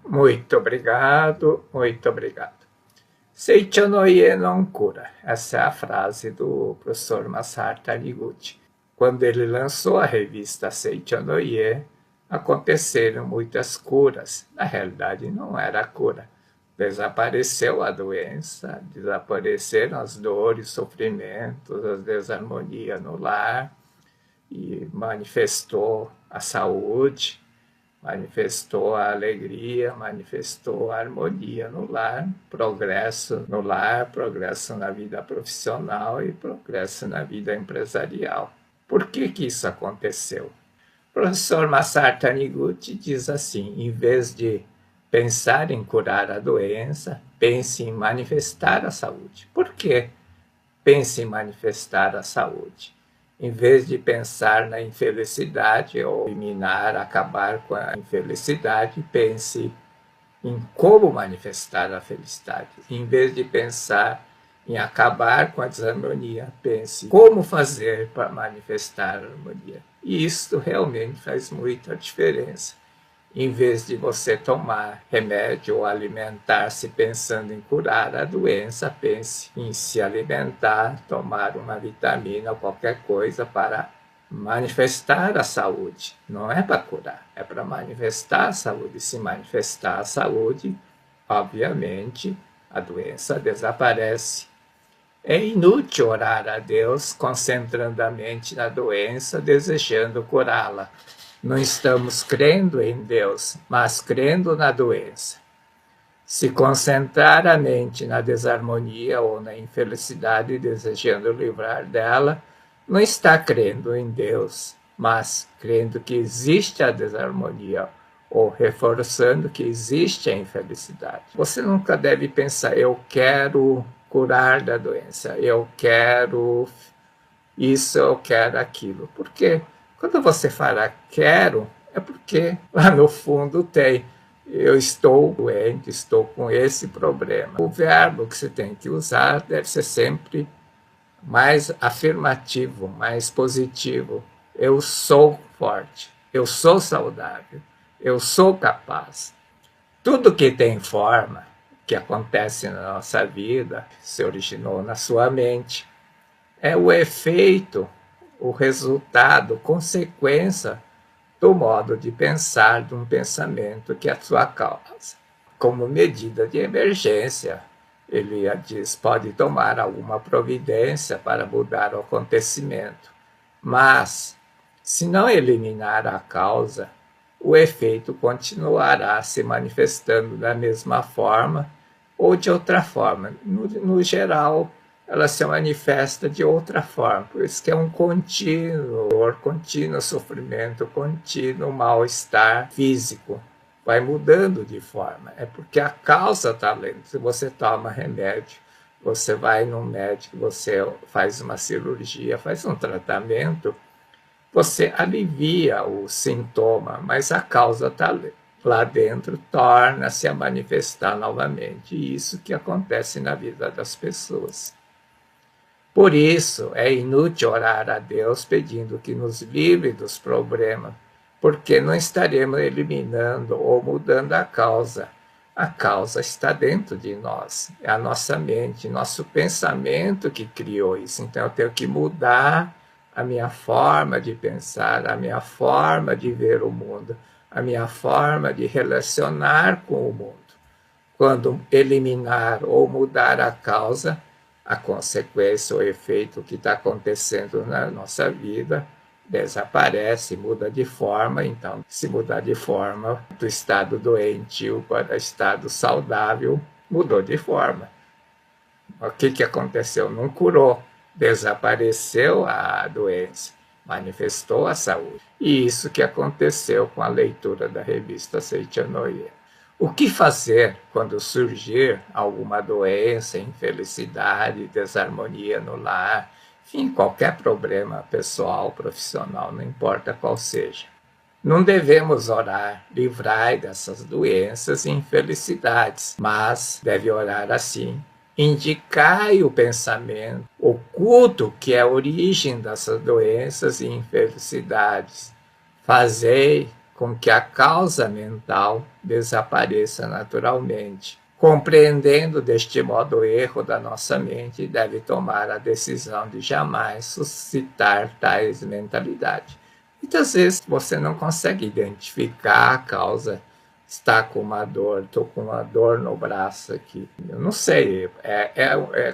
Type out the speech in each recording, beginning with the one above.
Muito obrigado, muito obrigado. Seicho no Ie não cura. Essa é a frase do professor Masaru Taniguchi. Quando ele lançou a revista Seicho no Ie, aconteceram muitas curas. Na realidade, não era cura. Desapareceu a doença, desapareceram as dores, sofrimentos, as desarmonias no lar, e manifestou a saúde, manifestou a alegria, manifestou a harmonia no lar, progresso na vida profissional e progresso na vida empresarial. Por que isso aconteceu? O professor Masaru Taniguchi diz assim: em vez de pensar em curar a doença, pense em manifestar a saúde. Por que pense em manifestar a saúde? Em vez de pensar na infelicidade ou eliminar, acabar com a infelicidade, pense em como manifestar a felicidade. Em vez de pensar em acabar com a desarmonia, pense como fazer para manifestar a harmonia. E isso realmente faz muita diferença. Em vez de você tomar remédio ou alimentar-se pensando em curar a doença, pense em se alimentar, tomar uma vitamina ou qualquer coisa para manifestar a saúde. Não é para curar, é para manifestar a saúde. Se manifestar a saúde, obviamente, a doença desaparece. É inútil orar a Deus concentrando a mente na doença, desejando curá-la. Não estamos crendo em Deus, mas crendo na doença. Se concentrar a mente na desarmonia ou na infelicidade, desejando livrar dela, não está crendo em Deus, mas crendo que existe a desarmonia ou reforçando que existe a infelicidade. Você nunca deve pensar: eu quero curar da doença, eu quero isso, eu quero aquilo. Por quê? Quando você fala quero, é porque lá no fundo tem: eu estou doente, estou com esse problema. O verbo que você tem que usar deve ser sempre mais afirmativo, mais positivo. Eu sou forte, eu sou saudável, eu sou capaz. Tudo que tem forma, que acontece na nossa vida, se originou na sua mente. É o efeito, o resultado, consequência do modo de pensar, de um pensamento que é a sua causa. Como medida de emergência, ele diz, pode tomar alguma providência para mudar o acontecimento, mas, se não eliminar a causa, o efeito continuará se manifestando da mesma forma ou de outra forma. No geral, ela se manifesta de outra forma. Por isso que é um contínuo dor, contínuo sofrimento, contínuo mal-estar físico. Vai mudando de forma. É porque a causa está lenta. Se você toma remédio, você vai num médico, você faz uma cirurgia, faz um tratamento, você alivia o sintoma, mas a causa está lá dentro, torna-se a manifestar novamente. E isso que acontece na vida das pessoas. Por isso, é inútil orar a Deus pedindo que nos livre dos problemas, porque não estaremos eliminando ou mudando a causa. A causa está dentro de nós, é a nossa mente, nosso pensamento que criou isso. Então, eu tenho que mudar a minha forma de pensar, a minha forma de ver o mundo, a minha forma de relacionar com o mundo. Quando eliminar ou mudar a causa, a consequência, o efeito que está acontecendo na nossa vida desaparece, muda de forma. Então, se mudar de forma do estado doentio para estado saudável, mudou de forma. O que aconteceu? Não curou, desapareceu a doença, manifestou a saúde. E isso que aconteceu com a leitura da revista Seicho no Ie. O que fazer quando surgir alguma doença, infelicidade, desarmonia no lar, enfim, qualquer problema pessoal, profissional, não importa qual seja? Não devemos orar, livrai dessas doenças e infelicidades, mas deve orar assim: indicai o pensamento oculto que é a origem dessas doenças e infelicidades. Fazei com que a causa mental desapareça naturalmente. Compreendendo deste modo o erro da nossa mente, deve tomar a decisão de jamais suscitar tais mentalidades. Muitas vezes você não consegue identificar a causa. Está com uma dor, estou com uma dor no braço aqui. Eu não sei,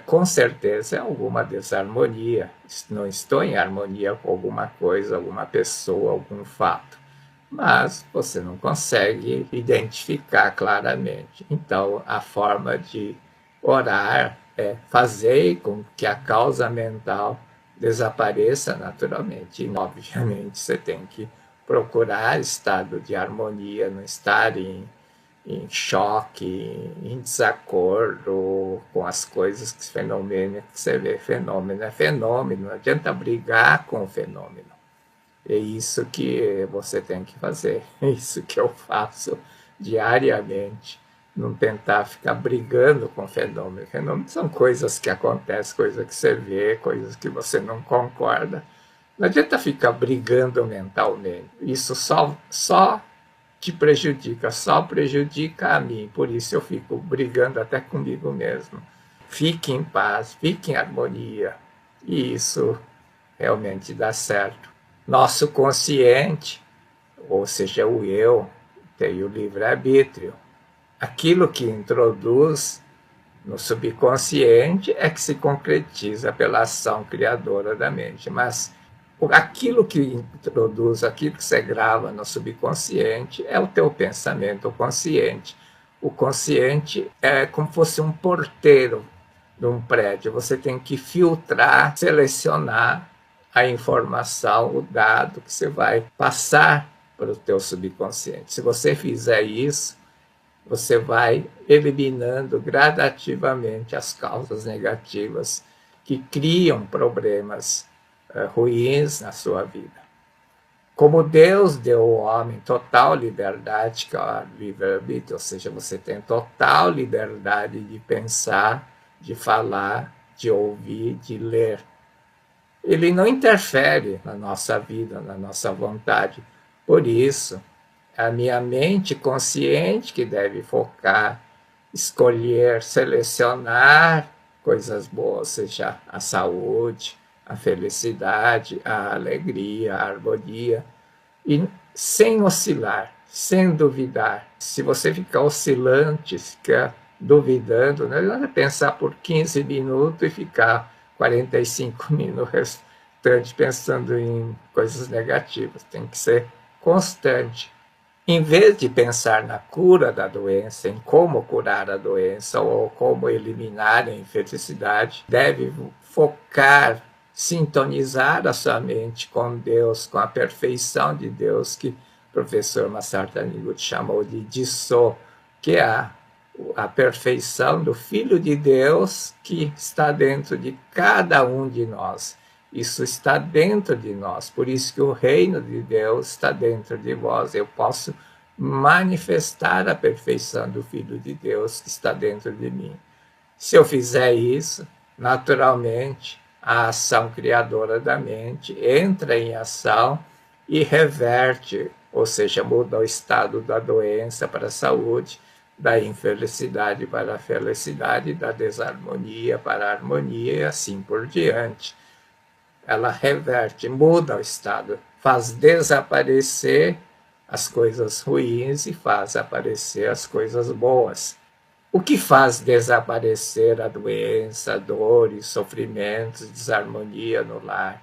com certeza é alguma desarmonia. Não estou em harmonia com alguma coisa, alguma pessoa, algum fato. Mas você não consegue identificar claramente. Então, a forma de orar é fazer com que a causa mental desapareça naturalmente. E, obviamente, você tem que procurar estado de harmonia, não estar em choque, em desacordo com as coisas que você vê. Fenômeno é fenômeno, não adianta brigar com o fenômeno. É isso que você tem que fazer, é isso que eu faço diariamente, não tentar ficar brigando com fenômeno. Fenômenos são coisas que acontecem, coisas que você vê, coisas que você não concorda. Não adianta ficar brigando mentalmente, isso só te prejudica, só prejudica a mim, por isso eu fico brigando até comigo mesmo. Fique em paz, fique em harmonia, e isso realmente dá certo. Nosso consciente, ou seja, o eu, tem o livre-arbítrio. Aquilo que introduz no subconsciente é que se concretiza pela ação criadora da mente, mas aquilo que introduz, aquilo que você grava no subconsciente é o teu pensamento consciente. O consciente é como se fosse um porteiro de um prédio. Você tem que filtrar, selecionar a informação, o dado que você vai passar para o teu subconsciente. Se você fizer isso, você vai eliminando gradativamente as causas negativas que criam problemas ruins na sua vida. Como Deus deu ao homem total liberdade, que é o livre-arbítrio, ou seja, você tem total liberdade de pensar, de falar, de ouvir, de ler. Ele não interfere na nossa vida, na nossa vontade. Por isso, é a minha mente consciente que deve focar, escolher, selecionar coisas boas, seja a saúde, a felicidade, a alegria, a harmonia, e sem oscilar, sem duvidar. Se você ficar oscilante, ficar duvidando, não adianta pensar por 15 minutos e ficar 45 minutos restante pensando em coisas negativas. Tem que ser constante. Em vez de pensar na cura da doença, em como curar a doença ou como eliminar a infelicidade, deve focar, sintonizar a sua mente com Deus, com a perfeição de Deus, que o professor Masaru Taniguchi chamou de Jisso, que é a perfeição do Filho de Deus que está dentro de cada um de nós. Isso está dentro de nós, por isso que o reino de Deus está dentro de vós. Eu posso manifestar a perfeição do Filho de Deus que está dentro de mim. Se eu fizer isso, naturalmente, a ação criadora da mente entra em ação e reverte, ou seja, muda o estado da doença para a saúde, da infelicidade para a felicidade, da desarmonia para a harmonia e assim por diante. Ela reverte, muda o estado, faz desaparecer as coisas ruins e faz aparecer as coisas boas. O que faz desaparecer a doença, dores, sofrimentos, desarmonia no lar?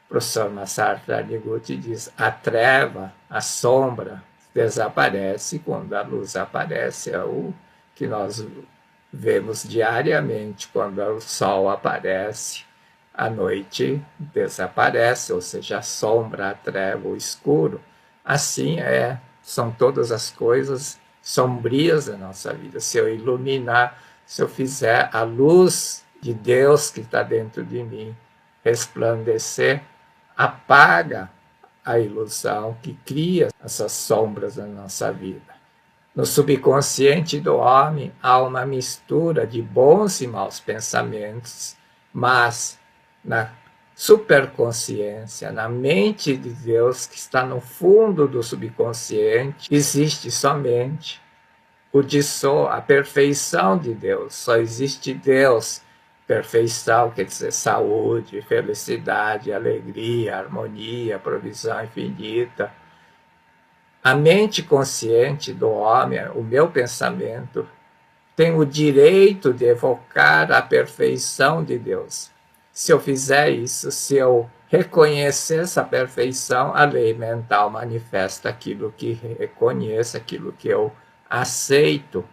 O professor Masaru Taniguchi diz: a treva, a sombra, desaparece quando a luz aparece. É o que nós vemos diariamente quando o sol aparece. A noite desaparece, ou seja, a sombra, a treva, o escuro. Assim são todas as coisas sombrias da nossa vida. Se eu iluminar, se eu fizer a luz de Deus que está dentro de mim resplandecer, apaga a ilusão que cria essas sombras na nossa vida. No subconsciente do homem há uma mistura de bons e maus pensamentos, mas na superconsciência, na mente de Deus que está no fundo do subconsciente, existe somente o Dissô, a perfeição de Deus. Só existe Deus. Perfeição quer dizer saúde, felicidade, alegria, harmonia, provisão infinita. A mente consciente do homem, o meu pensamento, tem o direito de evocar a perfeição de Deus. Se eu fizer isso, se eu reconhecer essa perfeição, a lei mental manifesta aquilo que reconheço, aquilo que eu aceito.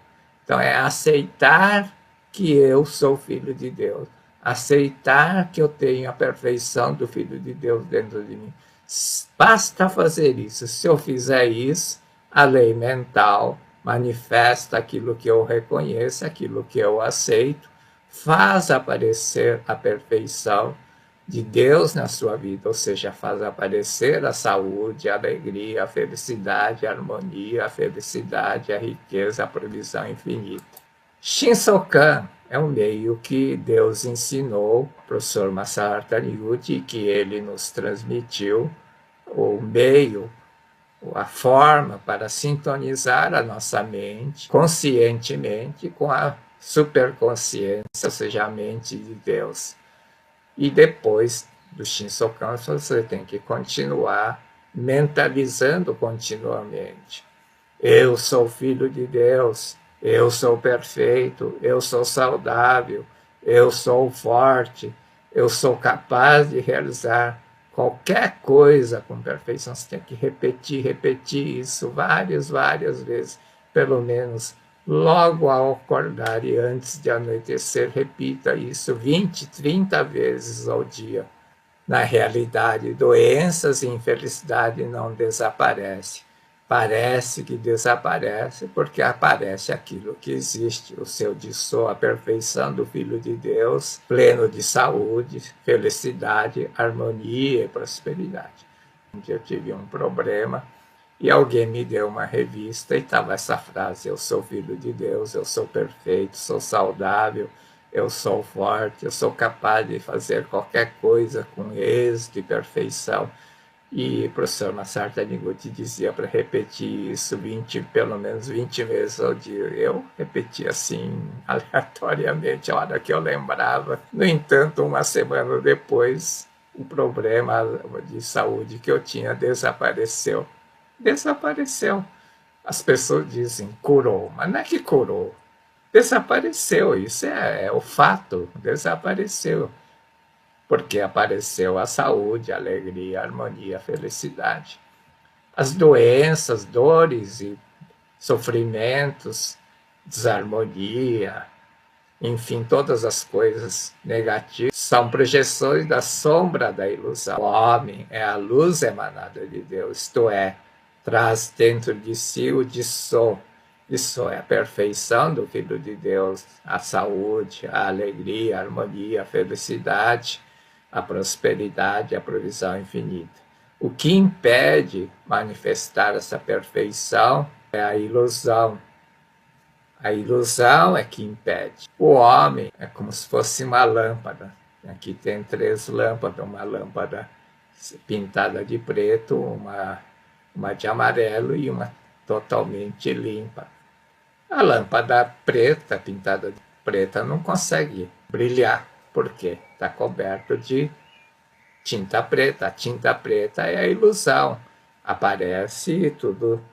Então, é aceitar que eu sou filho de Deus, aceitar que eu tenho a perfeição do Filho de Deus dentro de mim. Basta fazer isso. Se eu fizer isso, a lei mental manifesta aquilo que eu reconheço, aquilo que eu aceito, faz aparecer a perfeição de Deus na sua vida, ou seja, faz aparecer a saúde, a alegria, a felicidade, a harmonia, a felicidade, a riqueza, a provisão infinita. Shinsokan é um meio que Deus ensinou o professor Masaru Taniguchi e que ele nos transmitiu, o meio, a forma para sintonizar a nossa mente conscientemente com a superconsciência, ou seja, a mente de Deus. E depois do Shinsokan, você tem que continuar mentalizando continuamente. Eu sou filho de Deus, eu sou perfeito, eu sou saudável, eu sou forte, eu sou capaz de realizar qualquer coisa com perfeição. Você tem que repetir isso várias vezes, pelo menos logo ao acordar e antes de anoitecer, repita isso 20, 30 vezes ao dia. Na realidade, doenças e infelicidade não desaparecem. Parece que desaparece porque aparece aquilo que existe, o seu Dissô, a perfeição do Filho de Deus, pleno de saúde, felicidade, harmonia e prosperidade. Um dia eu tive um problema e alguém me deu uma revista e estava essa frase: eu sou filho de Deus, eu sou perfeito, sou saudável, eu sou forte, eu sou capaz de fazer qualquer coisa com êxito e perfeição. E o professor Masaru Taniguchi dizia para repetir isso pelo menos 20 vezes ao dia. Eu repetia assim, aleatoriamente, a hora que eu lembrava. No entanto, uma semana depois, o problema de saúde que eu tinha desapareceu. Desapareceu. As pessoas dizem curou, mas não é que curou. Desapareceu, isso é o fato, desapareceu. Porque apareceu a saúde, a alegria, a harmonia, a felicidade. As doenças, dores e sofrimentos, desarmonia, enfim, todas as coisas negativas são projeções da sombra da ilusão. O homem é a luz emanada de Deus, isto é, traz dentro de si o Dissô. Isso é a perfeição do Filho de Deus, a saúde, a alegria, a harmonia, a felicidade, a prosperidade, a provisão infinita. O que impede manifestar essa perfeição é a ilusão. A ilusão é que impede. O homem é como se fosse uma lâmpada. Aqui tem 3 lâmpadas, uma lâmpada pintada de preto, uma de amarelo e uma totalmente limpa. A lâmpada preta, pintada de preta, não consegue brilhar. Por quê? Está coberto de tinta preta. A tinta preta é a ilusão. Aparece tudo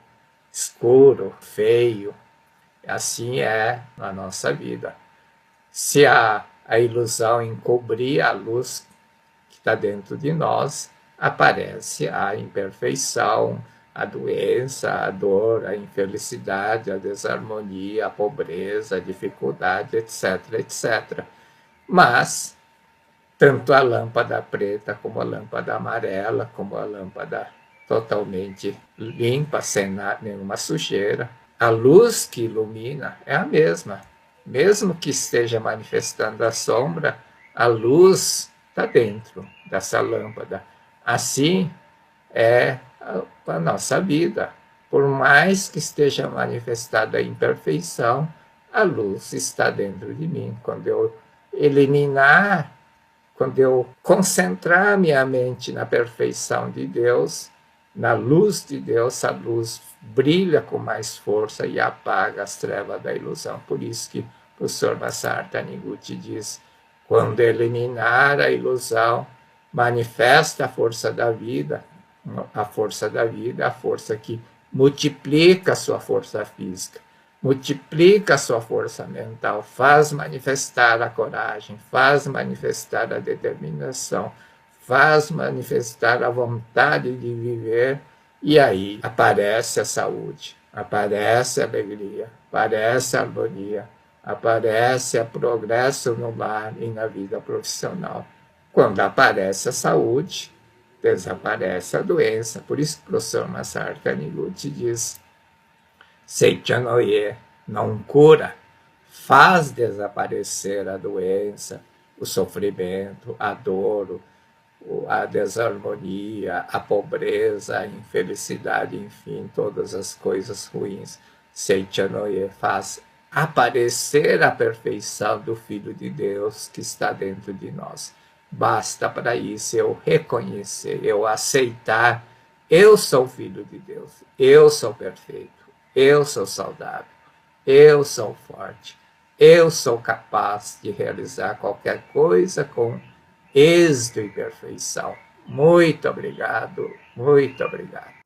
escuro, feio. Assim é na nossa vida. Se a ilusão encobrir a luz que está dentro de nós, aparece a imperfeição, a doença, a dor, a infelicidade, a desarmonia, a pobreza, a dificuldade, etc, etc. Mas, tanto a lâmpada preta, como a lâmpada amarela, como a lâmpada totalmente limpa, sem nenhuma sujeira, a luz que ilumina é a mesma. Mesmo que esteja manifestando a sombra, a luz está dentro dessa lâmpada. Assim é a nossa vida. Por mais que esteja manifestada a imperfeição, a luz está dentro de mim. Quando eu eliminar quando eu concentrar minha mente na perfeição de Deus, na luz de Deus, a luz brilha com mais força e apaga as trevas da ilusão. Por isso que o professor Masaru Taniguchi diz, quando eliminar a ilusão, manifesta a força da vida, a força que multiplica a sua força física, multiplica a sua força mental, faz manifestar a coragem, faz manifestar a determinação, faz manifestar a vontade de viver, e aí aparece a saúde, aparece a alegria, aparece a harmonia, aparece o progresso no lar e na vida profissional. Quando aparece a saúde, desaparece a doença. Por isso que o professor Masaru Taniguchi diz, Seicha no Ie não cura, faz desaparecer a doença, o sofrimento, a dor, a desarmonia, a pobreza, a infelicidade, enfim, todas as coisas ruins. Seicha no Ie faz aparecer a perfeição do Filho de Deus que está dentro de nós. Basta para isso eu reconhecer, eu aceitar, eu sou filho de Deus, eu sou perfeito, eu sou saudável, eu sou forte, eu sou capaz de realizar qualquer coisa com êxito e perfeição. Muito obrigado, muito obrigado.